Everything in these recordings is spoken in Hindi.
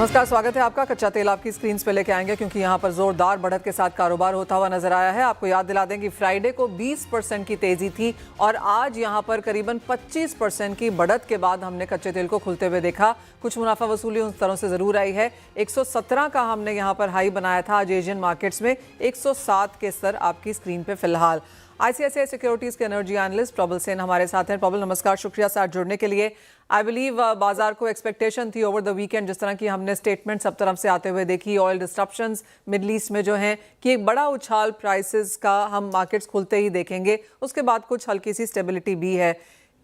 नमस्कार, स्वागत है आपका। कच्चा तेल आपकी स्क्रीन पे लेके आएंगे क्योंकि यहाँ पर जोरदार बढ़त के साथ कारोबार होता हुआ नजर आया है। आपको याद दिला दें कि फ्राइडे को 20% की तेजी थी और आज यहाँ पर करीबन 25% की बढ़त के बाद हमने कच्चे तेल को खुलते हुए देखा। कुछ मुनाफा वसूली उन स्तरों से जरूर आई है। 117 का हमने यहाँ पर हाई बनाया था आज एशियन मार्केट्स में। 107 के स्तर आपकी स्क्रीन पे फिलहाल। आईसीआईसीआई सिक्योरिटीज के एनर्जी एनालिस्ट प्रबल सेन हमारे साथ हैं। प्रबल नमस्कार, शुक्रिया साथ जुड़ने के लिए। आई बिलीव बाजार को एक्सपेक्टेशन थी ओवर द वीकेंड, जिस तरह की हमने स्टेटमेंट सब तरफ से आते हुए देखी, ऑयल डिस्ट्रप्शंस मिडल ईस्ट में जो हैं, कि एक बड़ा उछाल प्राइसेस का हम मार्केट्स खुलते ही देखेंगे। उसके बाद कुछ हल्की सी स्टेबिलिटी भी है।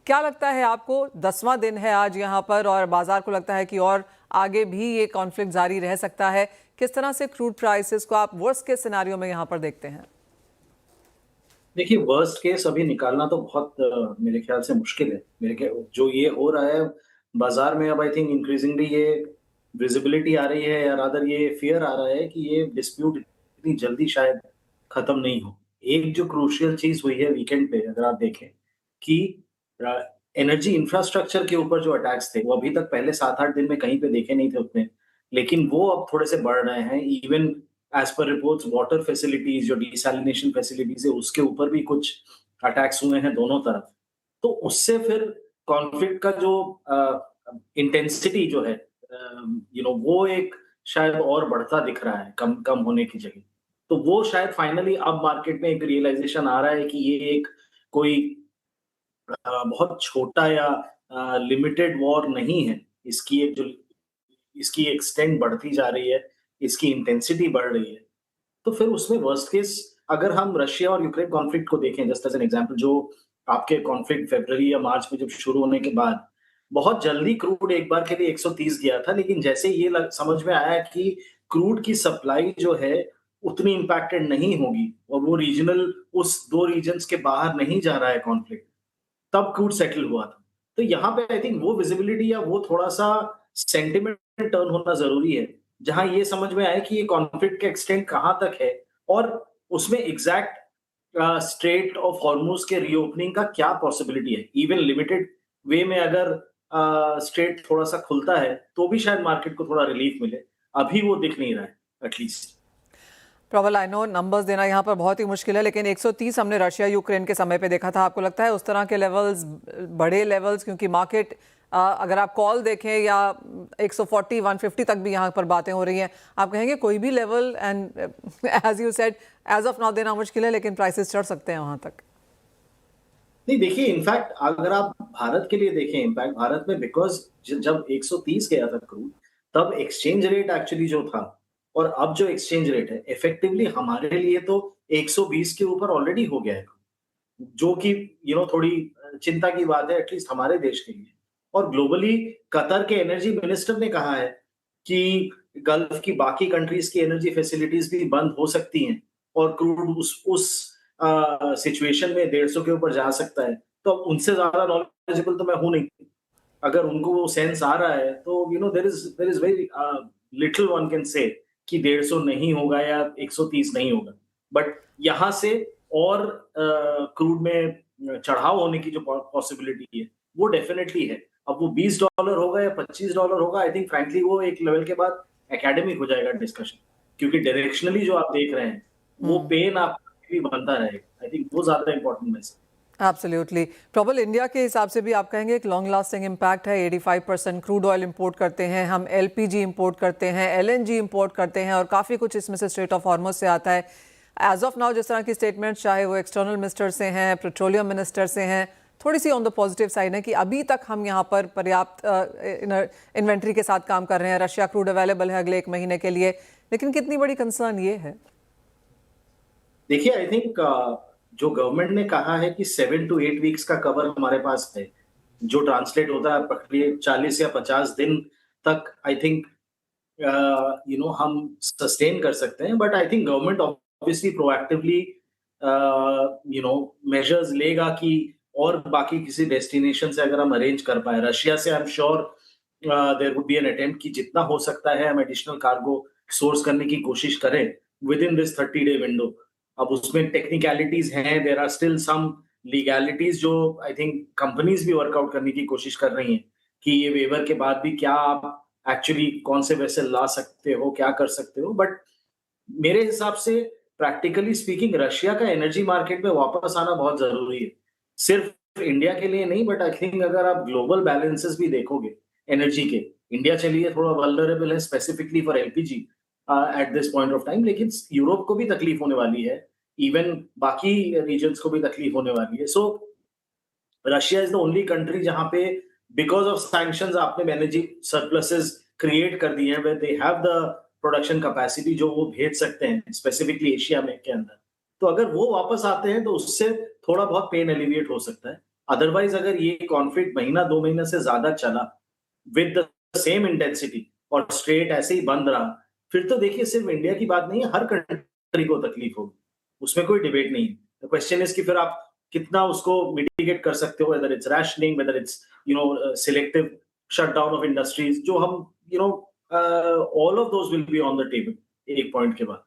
क्या लगता है आपको, 10वां दिन है आज यहाँ पर और बाजार को लगता है कि और आगे भी ये कॉन्फ्लिक्ट जारी रह सकता है। किस तरह से क्रूड प्राइसेस को आप वर्स्ट के सिनेरियो में यहाँ पर देखते हैं? देखिए, वर्स्ट केस अभी निकालना तो बहुत मेरे ख्याल से मुश्किल है। मेरे ख्याल जो ये हो रहा है बाजार में, अब आई थिंक इंक्रीजिंगली ये विजिबिलिटी आ रही है, या रादर ये फियर आ रहा है कि ये डिस्प्यूट इतनी जल्दी शायद खत्म नहीं हो। एक जो क्रूशियल चीज हुई है वीकेंड पे, अगर आप देखें कि एनर्जी इंफ्रास्ट्रक्चर के ऊपर जो अटैक्स थे, वो अभी तक पहले 7-8 दिन में कहीं पे देखे नहीं थे उतने, लेकिन वो अब थोड़े से बढ़ रहे हैं। Even as per reports, water facilities, जो डिसैलिनेशन फैसिलिटीज है, उसके ऊपर भी कुछ अटैक्स हुए हैं दोनों तरफ। तो उससे फिर कॉन्फ्लिक्ट का जो इंटेंसिटी जो है, वो एक शायद और बढ़ता दिख रहा है, कम कम होने की जगह। तो वो शायद फाइनली अब मार्केट में एक रियलाइजेशन आ रहा है कि ये एक कोई बहुत छोटा या लिमिटेड वॉर नहीं है। इसकी एक्सटेंट बढ़ती जा रही है, इसकी इंटेंसिटी बढ़ रही है। तो फिर उसमें वर्स्ट केस, अगर हम रशिया और यूक्रेन कॉन्फ्लिक्ट को देखें जस्ट एज एन एग्जांपल, जो आपके कॉन्फ्लिक्ट फरवरी या मार्च में जब शुरू होने के बाद बहुत जल्दी क्रूड एक बार के लिए 130 गया था, लेकिन जैसे ये समझ में आया कि क्रूड की सप्लाई जो है उतनी इंपैक्टेड नहीं होगी और वो रीजनल, उस दो रीजन्स के बाहर नहीं जा रहा है कॉन्फ्लिक्ट, तब क्रूड सेटल हुआ था। तो यहाँ पे आई थिंक वो विजिबिलिटी या वो थोड़ा सा सेंटिमेंट टर्न होना जरूरी है, जहां ये समझ में आए कि ये कॉन्फ्लिक्ट का एक्सटेंट कहां तक है और उसमें एग्जैक्ट स्ट्रेट ऑफ हॉर्मुज के रीओपनिंग का क्या पॉसिबिलिटी है। इवन लिमिटेड वे में अगर स्ट्रेट थोड़ा सा खुलता है तो भी शायद मार्केट को थोड़ा रिलीफ मिले। अभी वो दिख नहीं रहा है एटलीस्ट। प्रबल, आई नो नंबर्स देना यहाँ पर बहुत ही मुश्किल है, लेकिन 130 हमने रशिया यूक्रेन के समय पे देखा था। आपको लगता है उस तरह के लेवल्स, बड़े लेवल्स, क्योंकि मार्केट अगर आप कॉल देखें या 140 150 तक भी यहाँ पर बातें हो रही हैं, आप कहेंगे कोई भी level, and as you said as of now देना मुश्किल है, लेकिन प्राइसेस चढ़ सकते हैं वहां तक? नहीं, देखिए, इनफैक्ट अगर आप भारत के लिए देखें, इनफैक्ट भारत में बिकॉज जब 130 गया था क्रूड, तब एक्सचेंज रेट एक्चुअली जो था और अब जो एक्सचेंज रेट है, इफेक्टिवली हमारे लिए तो 120 के ऊपर ऑलरेडी हो गया है, जो कि थोड़ी चिंता की बात है एटलीस्ट हमारे देश के लिए। और ग्लोबली कतर के एनर्जी मिनिस्टर ने कहा है कि गल्फ की बाकी कंट्रीज की एनर्जी फैसिलिटीज भी बंद हो सकती हैं और क्रूड उस सिचुएशन में 150 के ऊपर जा सकता है। तो अब उनसे ज्यादा नॉलेजेबल तो मैं हूं नहीं। अगर उनको वो सेंस आ रहा है तो there is very little one can say कि 150 नहीं होगा या 130 नहीं होगा। बट यहाँ से और क्रूड में चढ़ाव होने की जो पॉसिबिलिटी है वो डेफिनेटली है। अब वो $20 होगा या $25 होगा, आई थिंक फ्रैंकली वो एक लेवल के बाद एकेडमिक हो जाएगा डिस्कशन, क्योंकि डायरेक्शनली जो आप देख रहे हैं वो पेन आप भी बनता रहेगा। आई थिंक वो ज्यादा इंपॉर्टेंट मैसेज। एब्सोल्युटली। प्रबल, इंडिया के हिसाब से भी आप कहेंगे एक लॉन्ग लास्टिंग इम्पैक्ट है। 85% क्रूड ऑयल इंपोर्ट करते हैं हम, एलपीजी इंपोर्ट करते हैं, एलएनजी इंपोर्ट करते हैं और काफ़ी कुछ इसमें से स्ट्रेट ऑफ हॉर्मुज से आता है। एज ऑफ नाउ जिस तरह की स्टेटमेंट, चाहे वो एक्सटर्नल मिनिस्टर से हैं, पेट्रोलियम मिनिस्टर से हैं, थोड़ी सी ऑन द पॉजिटिव साइड है कि अभी तक हम यहाँ पर पर्याप्त इन्वेंट्री के साथ काम कर रहे हैं। रशिया क्रूड अवेलेबल है अगले 1 महीने के लिए, लेकिन कितनी बड़ी कंसर्न ये है? देखिए, आई थिंक जो गवर्नमेंट ने कहा है कि 7 to 8 वीक्स का कवर हमारे पास है, जो ट्रांसलेट होता है पकड़िए 40 या 50 दिन तक, आई थिंक हम सस्टेन कर सकते हैं। But I think government obviously proactively measures लेगा कि और बाकी किसी डेस्टिनेशन से अगर हम अरेंज कर पाए। रशिया से I am sure there would be an attempt कि जितना हो सकता है हम एडिशनल कार्गो सोर्स करने की कोशिश करें with in this 30-day window. अब उसमें टेक्निकलिटीज हैं, there are still some legalities जो आई थिंक कंपनीज भी वर्कआउट करने की कोशिश कर रही हैं कि ये वेवर के बाद भी क्या आप एक्चुअली कौन से वेसल ला सकते हो, क्या कर सकते हो, बट मेरे हिसाब से प्रैक्टिकली स्पीकिंग रशिया का एनर्जी मार्केट में वापस आना बहुत जरूरी है, सिर्फ इंडिया के लिए नहीं, बट आई थिंक अगर आप ग्लोबल बैलेंसेस भी देखोगे एनर्जी के, इंडिया चलिए थोड़ा वल्नरेबल है specifically for LPG at this point of time, लेकिन यूरोप को भी तकलीफ होने वाली है, इवन बाकी रीजन्स को भी तकलीफ होने वाली है। सो Russia is the only country जहां पे बिकॉज ऑफ सैंक्शंस आपने एनर्जी सरप्लसेस क्रिएट कर दिए हैं, they have the production capacity जो वो भेज सकते हैं स्पेसिफिकली एशिया में के अंदर। तो अगर वो वापस आते हैं तो उससे थोड़ा बहुत पेन एलिविएट हो सकता है। अदरवाइज अगर ये कॉन्फ्लिक्ट महीना 2 महीना से ज्यादा चला विद द सेम इंटेंसिटी और स्ट्रेट ऐसे ही बंद रहा, फिर तो देखिए सिर्फ इंडिया की बात नहीं है, हर कंट्री को तकलीफ होगी, उसमें कोई डिबेट नहीं है। द क्वेश्चन इज कि फिर आप कितना उसको मिटिगेट कर सकते हो, whether it's rationing, whether it's selective shutdown of industries, जो हम all of those will be on the table एक पॉइंट के बाद।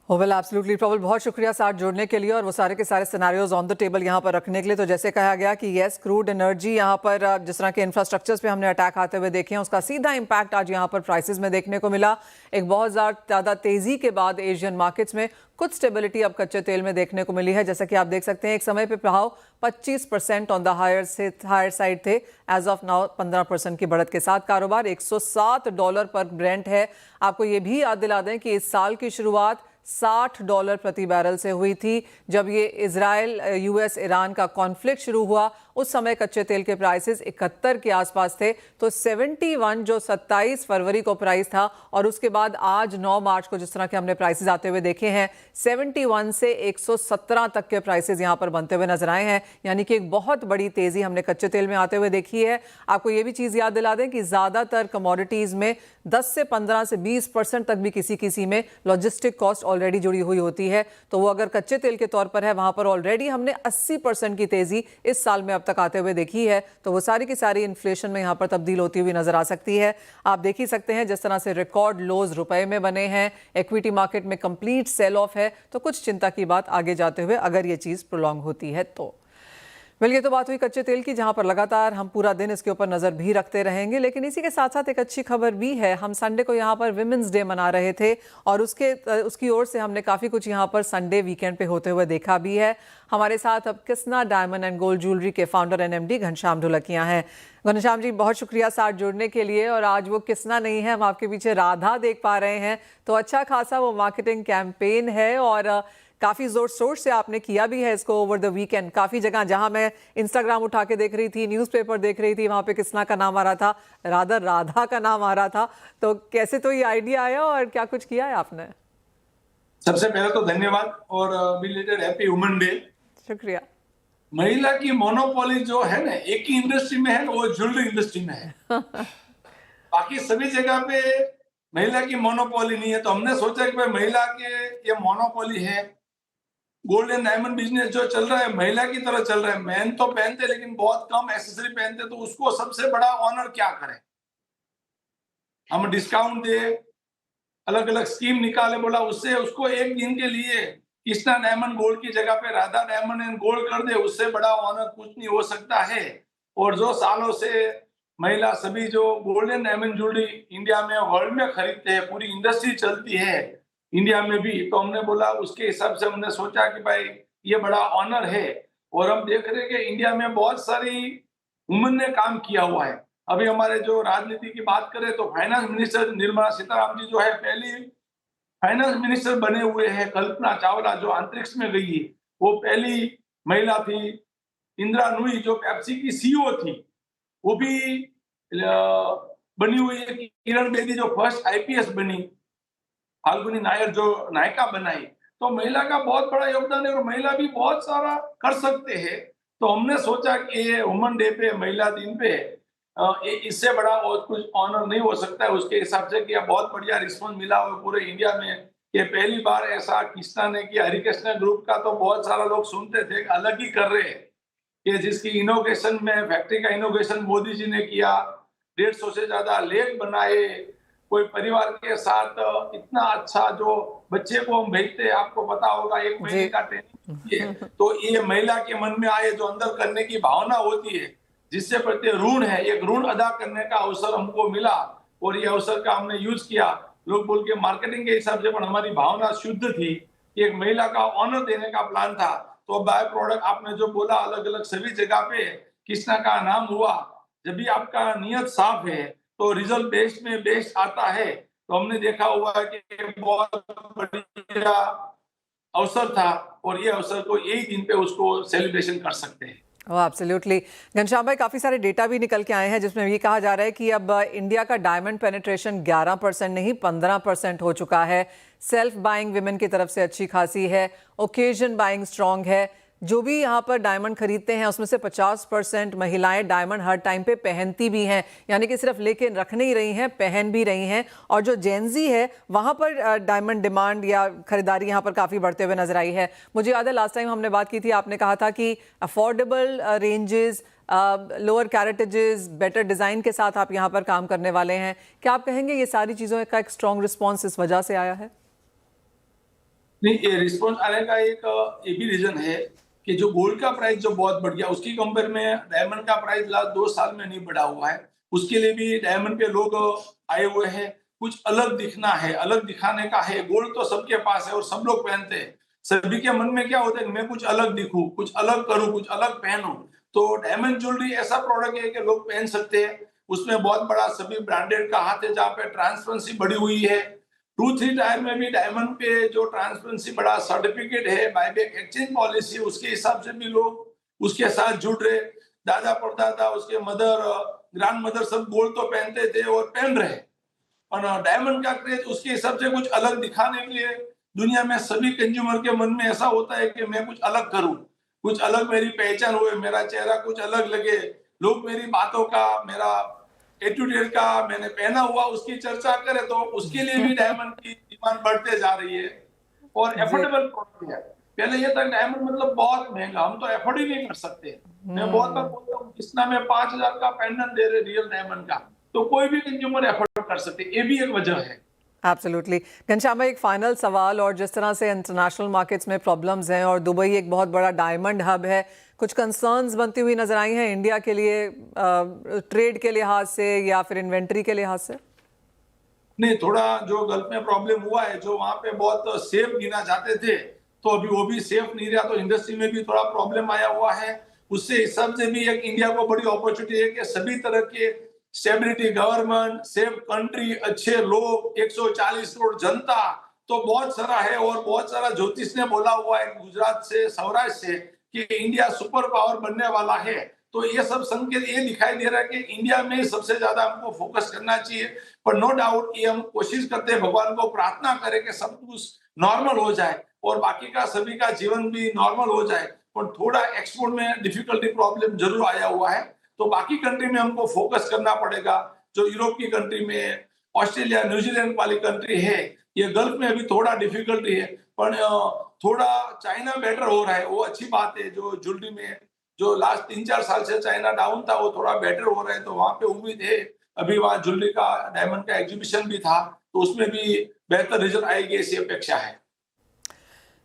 वेल एब्सोल्युटली प्रबल, बहुत शुक्रिया साथ जुड़ने के लिए और वो सारे के सारे सिनेरियोज ऑन द टेबल यहाँ पर रखने के लिए। तो जैसे कहा गया कि येस, क्रूड एनर्जी यहाँ पर जिस तरह के इंफ्रास्ट्रक्चर्स पे हमने अटैक आते हुए देखे हैं, उसका सीधा इम्पैक्ट आज यहाँ पर प्राइसेस में देखने को मिला। एक बहुत ज़्यादा तेज़ी के बाद एशियन मार्केट्स में कुछ स्टेबिलिटी अब कच्चे तेल में देखने को मिली है। जैसा कि आप देख सकते हैं, एक समय पे भाव 25% ऑन द हायर साइड थे, एज ऑफ नाउ 15% की बढ़त के साथ कारोबार $107 पर ब्रेंट है। आपको ये भी याद दिला दें कि इस साल की शुरुआत $60 प्रति बैरल से हुई थी। जब ये इजराइल यूएस ईरान का कॉन्फ्लिक्ट शुरू हुआ, उस समय कच्चे तेल के प्राइसेस 71 के आसपास थे। तो 71 जो 27 फरवरी को प्राइस था, और उसके बाद आज 9 मार्च को जिस तरह के हमने प्राइसेस आते हुए देखे हैं, 71 से 117 तक के प्राइसेस यहाँ पर बनते हुए नजर आए हैं। यानी कि एक बहुत बड़ी तेजी हमने कच्चे तेल में आते हुए देखी है। आपको ये भी चीज़ याद दिला दें कि ज़्यादातर कमोडिटीज़ में 10 से 15 से 20% तक भी किसी में लॉजिस्टिक कॉस्ट ऑलरेडी जुड़ी हुई होती है। तो वो अगर कच्चे तेल के तौर पर है, वहां पर ऑलरेडी हमने 80% की तेजी इस साल में अब तक आते हुए देखी है। तो वो सारी की सारी इन्फ्लेशन में यहां पर तब्दील होती हुई नजर आ सकती है। आप देख ही सकते हैं जिस तरह से रिकॉर्ड लोज रुपए में बने हैं, इक्विटी मार्केट में कंप्लीट सेल ऑफ है। तो कुछ चिंता की बात आगे जाते हुए अगर ये चीज प्रोलॉन्ग होती है तो। ये तो बात हुई कच्चे तेल की, जहां पर लगातार हम पूरा दिन इसके ऊपर नजर भी रखते रहेंगे। लेकिन इसी के साथ साथ एक अच्छी खबर भी है। हम संडे को यहाँ पर विमेंस डे मना रहे थे और उसकी ओर से हमने काफी कुछ यहाँ पर संडे वीकेंड पे होते हुए देखा भी है। हमारे साथ अब किस्ना डायमंड एंड गोल्ड ज्वेलरी के founder and MD Ghanshyam Dholakia हैं। घनश्याम जी, बहुत शुक्रिया साथ जुड़ने के लिए। और आज वो किस्ना नहीं है, हम आपके पीछे राधा देख पा रहे हैं। तो अच्छा खासा वो मार्केटिंग कैंपेन है और काफ़ी जोर शोर से आपने किया भी है इसको ओवर द वीकेंड। काफ़ी जगह जहां मैं इंस्टाग्राम उठा के देख रही थी, न्यूज़पेपर देख रही थी, वहां पे किस्ना का नाम आ रहा था, राधा का नाम आ रहा था। तो कैसे तो ये आइडिया आया और क्या कुछ किया है आपने? सबसे पहले तो धन्यवाद और बिलेटेड हैप्पी वुमेन डे। शुक्रिया। महिला की मोनोपोली जो है ना, एक ही इंडस्ट्री में है, वो ज्वेलरी इंडस्ट्री में है। बाकी सभी जगह पे महिला की मोनोपोली नहीं है। तो हमने सोचा कि भाई महिला के ये मोनोपोली है। गोल्ड एंड डायमंड बिजनेस जो चल रहा है महिला की तरह चल रहा है। मैन तो पहनते लेकिन बहुत कम एक्सेसरी पहनते, तो उसको सबसे बड़ा ऑनर क्या करें, हम डिस्काउंट दे, अलग अलग स्कीम निकाले। बोला उससे उसको एक दिन के लिए कृष्णा डायमंड गोल्ड की जगह पे राधा डायमंड एंड गोल्ड कर दे, उससे बड़ा ऑनर कुछ नहीं हो सकता है। और जो सालों से महिला सभी जो गोल्डन डायमंड ज्वेलरी इंडिया में वर्ल्ड में खरीदते हैं, पूरी इंडस्ट्री चलती है इंडिया में भी, तो हमने बोला उसके हिसाब से हमने सोचा कि भाई ये बड़ा ऑनर है। और हम देख रहे हैं कि इंडिया में बहुत सारी वुमेन ने काम किया हुआ है। अभी हमारे जो राजनीति की बात करें तो फाइनेंस मिनिस्टर निर्मला सीतारामन जी जो है पहली फाइनेंस मिनिस्टर बने हुए हैं। कल्पना चावला जो अंतरिक्ष में गई, वो पहली महिला थी। इंदिरा नूई जो पेप्सी की सीईओ थी, वो भी बनी हुई है। किरण बेदी जो फर्स्ट आईपीएस बनी, फाल्गुनी नायर जो नायिका बनाई। तो महिला का बहुत बड़ा योगदान है और महिला भी बहुत सारा कर सकते हैं। तो हमने सोचा कि ये वुमेन डे पे, महिला दिन पे, इससे बड़ा और कुछ ऑनर नहीं हो सकता है। उसके हिसाब से कि बहुत बढ़िया रिस्पॉन्स मिला हुआ पूरे इंडिया में। ये पहली बार ऐसा कृष्णा ने किया। हरिकृष्णा ग्रुप का तो बहुत सारा लोग सुनते थे, अलग ही कर रहे हैं कि जिसकी इनोवेशन में फैक्ट्री का इनोवेशन मोदी जी ने किया, 150 से ज्यादा लेख बनाए, कोई परिवार के साथ इतना अच्छा जो बच्चे को हम भेजते हैं, आपको पता होगा 1 महीने का ट्रेनिंग। तो ये महिला के मन में आए, जो अंदर करने की भावना होती है, जिससे प्रति ऋण है, एक ऋण अदा करने का अवसर हमको मिला और ये अवसर का हमने यूज किया। लोग बोल के मार्केटिंग के हिसाब से, पर हमारी भावना शुद्ध थी कि एक महिला का ऑनर देने का प्लान था। तो बाय प्रोडक्ट आपने जो बोला, अलग अलग सभी जगह पे कृष्णा का नाम हुआ। जब भी आपका नियत साफ है तो रिजल्ट बेस्ट में बेस्ट आता है। तो हमने देखा हुआ है कि बहुत बढ़िया अवसर था और ये अवसर को यही दिन पे उसको सेलिब्रेशन कर सकते हैं। एब्सोल्युटली। घनश्याम भाई, काफ़ी सारे डेटा भी निकल के आए हैं जिसमें ये कहा जा रहा है कि अब इंडिया का डायमंड पेनिट्रेशन 11% नहीं 15% हो चुका है। सेल्फ बाइंग विमेन की तरफ से अच्छी खासी है, ओकेजन बाइंग स्ट्रांग है। जो भी यहाँ पर डायमंड खरीदते हैं उसमें से 50% महिलाएं डायमंड हर टाइम पे पहनती भी हैं, यानी कि सिर्फ लेके रख नहीं रही हैं, पहन भी रही हैं। और जो जेनजी है वहाँ पर डायमंड डिमांड या खरीदारी यहाँ पर काफ़ी बढ़ते हुए नजर आई है। मुझे याद है लास्ट टाइम हमने बात की थी, आपने कहा था कि affordable ranges, lower caratages, better design के साथ आप यहाँ पर काम करने वाले हैं। क्या आप कहेंगे ये सारी चीज़ों का एक स्ट्रॉन्ग रिस्पॉन्स इस वजह से आया है? नहीं, ये रिस्पॉन्स आने का एक ये भी रीजन है कि जो गोल्ड का प्राइस जो बहुत बढ़ गया, उसकी कंपेयर में डायमंड का प्राइस लास्ट 2 साल में नहीं बढ़ा हुआ है। उसके लिए भी डायमंड पे लोग आए हुए हैं। कुछ अलग दिखना है, अलग दिखाने का है। गोल्ड तो सबके पास है और सब लोग पहनते हैं। सभी के मन में क्या होता है कि मैं कुछ अलग दिखूं, कुछ अलग करूं, कुछ अलग पहनूं। तो डायमंड ज्वेलरी ऐसा प्रोडक्ट है कि लोग पहन सकते हैं। उसमें बहुत बड़ा सभी ब्रांडेड का हाथ है, जहाँ पे ट्रांसपेरेंसी बढ़ी हुई है। 2-3 टायर में भी डायमंड पे जो ट्रांसपेरेंसी बड़ा सर्टिफिकेट है, बायबैक एक्सचेंज पॉलिसी, उसके हिसाब से भी लोग उसके साथ जुड़ रहे। दादा परदादा, उसके मदर, ग्रैंड मदर सब गोल्ड तो पहनते थे और पहन रहे। और डायमंड का क्रेज उसके हिसाब से कुछ अलग दिखाने के लिए दुनिया में सभी कंज्यूमर के मन में ऐसा होता है कि मैं कुछ अलग करूं, कुछ अलग मेरी पहचान हुए, मेरा चेहरा कुछ अलग लगे, लोग मेरी बातों का, मेरा एटीट्यूड का, मैंने पहना हुआ उसकी चर्चा करे। तो उसके लिए भी डायमंड की डिमांड बढ़ते जा रही है और एफोर्डेबल प्रोडक्ट है। पहले ये था डायमंड मतलब बहुत महंगा, हम तो एफोर्ड ही नहीं कर सकते। मैं बहुत बार बोलता हूँ, कृष्णा में 5,000 का पेंडेंट दे रहे रियल डायमंड का, तो कोई भी कंज्यूमर एफोर्ड कर सकते। ये भी एक वजह है। एब्सोल्युटली। घनश्याम भाई, एक फाइनल सवाल, और जिस तरह से इंटरनेशनल मार्केट्स में प्रॉब्लम्स हैं और दुबई एक बहुत बड़ा डायमंड हब है, कुछ कंसर्न्स बनती हुई नजर आई हैं इंडिया के लिए ट्रेड के लिहाज से या फिर इन्वेंट्री के लिहाज से? नहीं, थोड़ा जो गल्फ में प्रॉब्लम हुआ है, जो वहां पे बहुत सेफ गिना जाते थे, तो अभी वो भी सेफ नहीं रहा। तो इंडस्ट्री में भी थोड़ा प्रॉब्लम आया हुआ है। उससे हिसाब से भी एक इंडिया को बड़ी अपॉर्चुनिटी है कि सभी तरह के स्टेबिलिटी, गवर्नमेंट, सेफ कंट्री, अच्छे लोग, 140 करोड़ जनता, तो बहुत सारा है। और बहुत सारा ज्योतिष ने बोला हुआ है गुजरात से, सौराष्ट्र से, कि इंडिया सुपर पावर बनने वाला है। तो ये सब संकेत ये दिखाई दे रहा है कि इंडिया में सबसे ज्यादा हमको फोकस करना चाहिए। पर नो डाउट ये हम कोशिश करते हैं, भगवान को प्रार्थना करें कि सब कुछ नॉर्मल हो जाए और बाकी का सभी का जीवन भी नॉर्मल हो जाए। पर थोड़ा एक्सपोर्ट में डिफिकल्टी प्रॉब्लम जरूर आया हुआ है। तो बाकी कंट्री में हमको फोकस करना पड़ेगा। जो यूरोप की कंट्री में, ऑस्ट्रेलिया, न्यूजीलैंड वाली कंट्री है, ये गल्फ में अभी थोड़ा डिफिकल्टी है। पर थोड़ा चाइना बेटर हो रहा है, वो अच्छी बात है। जो ज्वेलरी में जो लास्ट 3-4 साल से चाइना डाउन था, वो थोड़ा बेटर हो रहा है। तो वहां पे उम्मीद है, अभी वहां ज्वेलरी का, डायमंड का एग्जीबिशन भी था, तो उसमें भी बेहतर रिजल्ट आएगी ऐसी अपेक्षा है।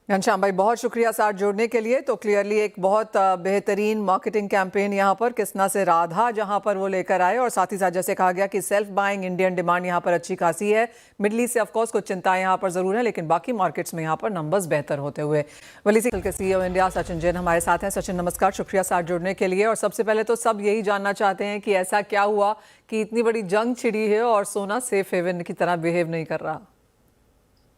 घनश्याम भाई, बहुत शुक्रिया साथ जोड़ने के लिए। तो क्लियरली एक बहुत बेहतरीन मार्केटिंग कैंपेन यहाँ पर कृष्णा से राधा जहाँ पर वो लेकर आए, और साथ ही साथ जैसे कहा गया कि सेल्फ बाइंग इंडियन डिमांड यहाँ पर अच्छी खासी है। मिडल ईस्ट से ऑफकोर्स कुछ चिंताएं यहाँ पर जरूर है, लेकिन बाकी मार्केट्स में यहाँ पर नंबर्स बेहतर होते हुए। वलीसी के CEO इंडिया सचिन जैन हमारे साथ हैं। सचिन नमस्कार, शुक्रिया साथ जोड़ने के लिए। और सबसे पहले तो सब यही जानना चाहते हैं कि ऐसा क्या हुआ कि इतनी बड़ी जंग छिड़ी है और सोना सेफ हेवन की तरह बिहेव नहीं कर रहा?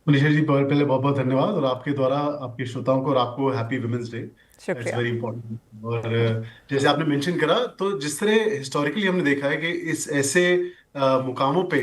मनीषा जी, पहले बहुत बहुत धन्यवाद, और आपके द्वारा आपके श्रोताओं को और आपको happy women's day. It's very important. और जैसे आपने मेंशन करा, तो जिस तरह हिस्टोरिकली हमने देखा है कि इस ऐसे मुकामों पे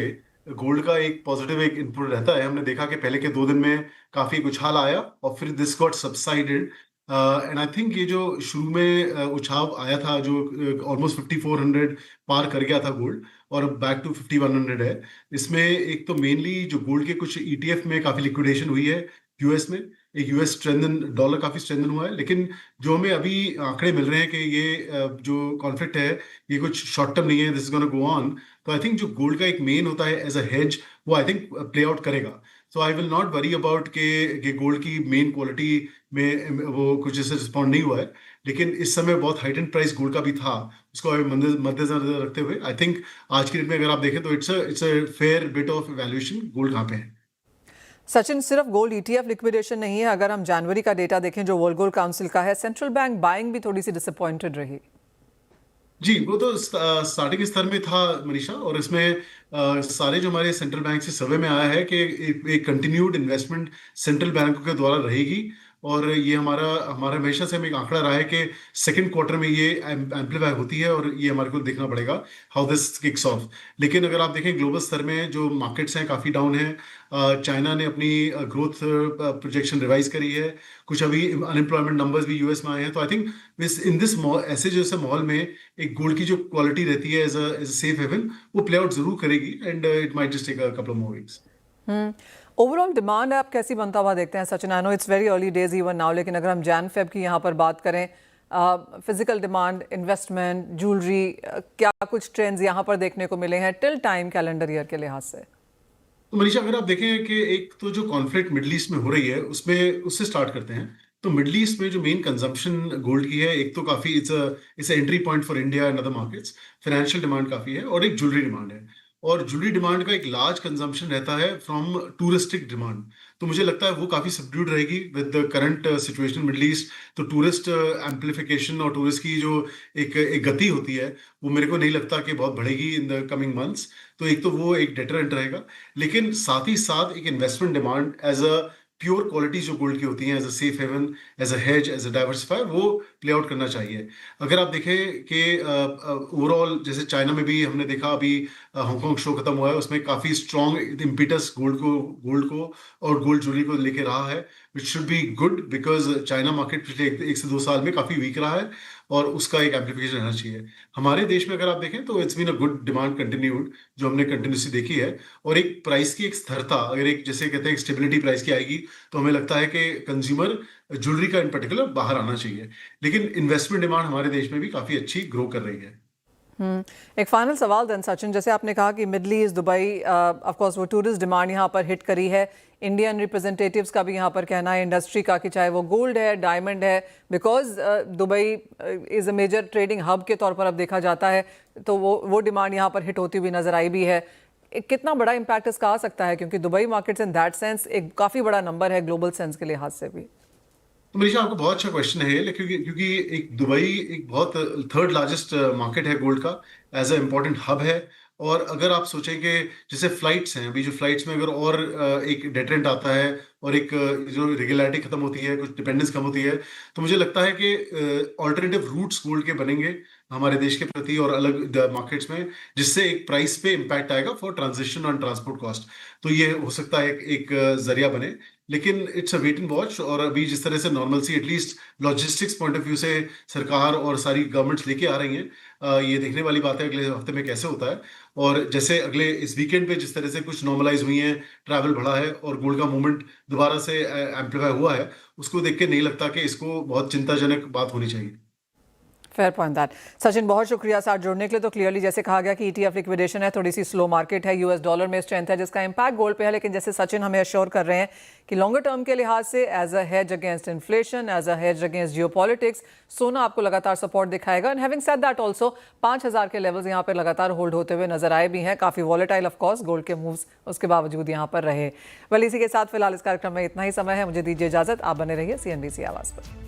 गोल्ड का एक पॉजिटिव एक इनपुट रहता है। हमने देखा कि पहले के 2 दिन में काफी उछाल आया और फिर this got subsided. And I think ये जो शुरू में उछाल आया था, जो ऑलमोस्ट 5400 पार कर गया था गोल्ड, और बैक टू 5100 है। इसमें एक तो मेनली जो गोल्ड के कुछ ETF में काफी लिक्विडेशन हुई है यूएस में। एक यूएस स्ट्रेंथन, डॉलर काफी स्ट्रेंथन हुआ है, लेकिन जो हमें अभी आंकड़े मिल रहे हैं कि ये जो कॉन्फ्लिक्ट है ये कुछ शॉर्ट टर्म नहीं है, this is gonna go on. तो आई थिंक जो गोल्ड का एक मेन होता है एज अ हेज, वो आई थिंक प्ले आउट करेगा। So I will not worry about कि गोल्ड की मेन क्वालिटी में वो कुछ ऐसे रिस्पॉन्ड नहीं हुआ है, लेकिन इस समय बहुत हाइटेंड प्राइस गोल्ड का भी था, उसको मद्देनजर रखते हुए आई थिंक आज की डेट में अगर आप देखें तो it's a fair bit of valuation gold कहाँ पे है। सचिन, सिर्फ गोल्ड ईटीएफ लिक्विडेशन नहीं है, अगर हम जनवरी का डेटा देखें जो वर्ल्ड गोल्ड काउंसिल का है, सेंट्रल बैंक बाइंग भी थोड़ी सी डिसअपॉइंटेड रही। जी, वो तो स्टार्टिंग स्तर में था मनीषा, और इसमें सारे जो हमारे सेंट्रल बैंक से सर्वे में आया है कि एक कंटिन्यूड इन्वेस्टमेंट सेंट्रल बैंकों के द्वारा रहेगी, और ये हमारा हमारा हमेशा से हमें एक आंकड़ा रहा है कि सेकंड क्वार्टर में ये एम्पलीफाई होती है, और ये हमारे को देखना पड़ेगा हाउ दिस किक्स ऑफ। लेकिन अगर आप देखें ग्लोबल स्तर में जो मार्केट्स हैं काफ़ी डाउन हैं, चाइना ने अपनी ग्रोथ प्रोजेक्शन रिवाइज करी है, कुछ अभी अनएम्प्लॉयमेंट नंबर्स भी यूएस में आए हैं। तो आई थिंक इन दिस ऐसे जैसे माहौल में एक गोल्ड की जो क्वालिटी रहती है एज अ सेफ हेवन, वो प्ले आउट जरूर करेगी, and it might just take a couple of more weeks. Overall demand आप कैसी बनता हुआ देखते हैं Sachin? I know it's very early days even now, लेकिन अगर हम जैन फेब की यहाँ पर बात करें, फिजिकल डिमांड, इन्वेस्टमेंट, ज्वेलरी, क्या कुछ ट्रेंड्स यहाँ पर देखने को मिले हैं टिल टाइम कैलेंडर ईयर के लिहाज से? तो मनीषा, अगर आप देखें कि एक तो जो कॉन्फ्लिक्ट मिडल ईस्ट में हो रही है उसमें उससे स्टार्ट करते हैं, तो मिडल ईस्ट में जो मेन कंजम्पशन गोल्ड की है, एक तो काफी it's entry point for India and other markets, financial demand काफी है, और एक ज्वेलरी डिमांड है। और ज्वेलरी डिमांड का एक लार्ज कंजम्पशन रहता है फ्रॉम टूरिस्टिक डिमांड, तो मुझे लगता है वो काफी सबड्यूड रहेगी with the current situation middle east. तो टूरिस्ट एम्पलीफिकेशन और टूरिस्ट की जो एक गति होती है, वो मेरे को नहीं लगता कि बहुत बढ़ेगी इन द कमिंग मंथ्स। तो एक तो वो एक डेटरेंट रहेगा, लेकिन साथ ही साथ एक investment demand as a pure quality जो गोल्ड की होती हैं, as a safe haven, as a hedge, as a diversifier, वो प्ले आउट करना चाहिए। अगर आप देखें कि ओवरऑल जैसे चाइना में भी हमने देखा, अभी हांगकांग शो खत्म हुआ है, उसमें काफी स्ट्रॉन्ग इम्पिटस गोल्ड को और गोल्ड ज्वेलरी को लेके रहा है, which should be good, because China market पिछले 1 से 2 साल में काफी वीक रहा है, और उसका एक एम्पलीफिकेशन रहना चाहिए। हमारे देश में अगर आप देखें तो it's been a good demand continued, जो हमने कंटिन्यूसली देखी है, और एक प्राइस की एक स्थिरता, अगर एक जैसे कहते हैं स्टेबिलिटी प्राइस की आएगी, तो हमें लगता है कि कंज्यूमर ज्वेलरी का इन पर्टिकुलर बाहर आना चाहिए। लेकिन इन्वेस्टमेंट डिमांड हमारे देश में भी काफी अच्छी ग्रो कर रही है। एक फाइनल सवाल देन सचिन, जैसे आपने कहा कि middle east, Dubai, of course वो टूरिस्ट डिमांड यहाँ पर हिट करी है, इंडियन रिप्रेजेंटेटिव्स का भी यहाँ पर कहना है, इंडस्ट्री का, कि चाहे वो गोल्ड है, डायमंड है, because Dubai is a major trading hub के तौर पर अब देखा जाता है, तो वो डिमांड यहाँ पर हिट होती हुई नजर आई भी है। कितना बड़ा इम्पैक्ट इसका आ सकता है, क्योंकि Dubai markets in that sense एक काफ़ी बड़ा नंबर है ग्लोबल सेंस के लिहाज से भी। तो मनीषा, आपको बहुत अच्छा क्वेश्चन है, क्योंकि एक दुबई एक बहुत थर्ड लार्जेस्ट मार्केट है गोल्ड का, एज अ इम्पोर्टेंट हब है। और अगर आप सोचें कि जैसे फ्लाइट्स हैं, अभी जो फ्लाइट्स में अगर और एक डेटरेंट आता है, और एक जो रेगुलरिटी खत्म होती है, कुछ डिपेंडेंस कम होती है, तो मुझे लगता है कि ऑल्टरनेटिव रूट्स गोल्ड के बनेंगे हमारे देश के प्रति और अलग मार्केट्स में, जिससे एक प्राइस पे इम्पैक्ट आएगा for transition on transport cost. तो ये हो सकता है एक जरिया बने, लेकिन it's a wait and watch. और अभी जिस तरह से नॉर्मल सी at least logistics point of view से सरकार और सारी गवर्नमेंट्स लेके आ रही हैं, ये देखने वाली बात है अगले हफ्ते में कैसे होता है। और जैसे अगले इस वीकेंड पे जिस तरह से कुछ नॉर्मलाइज हुई हैं, ट्रैवल बढ़ा है, और गोल्ड का मूवमेंट दोबारा से एम्पलीफाई हुआ है, उसको देख के नहीं लगता कि इसको बहुत चिंताजनक बात होनी चाहिए। Fair point that. सचिन, बहुत शुक्रिया साथ जुड़ने के लिए। तो क्लियरली जैसे कहा गया कि ईटीएफ लिक्विडेशन है, थोड़ी सी स्लो मार्केट है, यूएस डॉलर में स्ट्रेंथ है जिसका इंपैक्ट गोल्ड पे है, लेकिन जैसे सचिन हमें अश्योर कर रहे हैं कि लॉन्गर टर्म के लिहाज से as a hedge against inflation, as a hedge against geopolitics, सोना आपको लगातार सपोर्ट दिखाएगा। And having said that also 5000 के लेवल्स यहाँ पर लगातार होल्ड होते हुए नजर आए भी हैं, काफ़ी वॉलेटाइल ऑफ कोर्स गोल्ड के मूव्स उसके बावजूद यहाँ पर रहे। वेल, इसी के साथ फिलहाल इस कार्यक्रम में इतना ही समय है, मुझे दीजिए इजाजत। आप बने रहिए CNBC आवाज़ पर।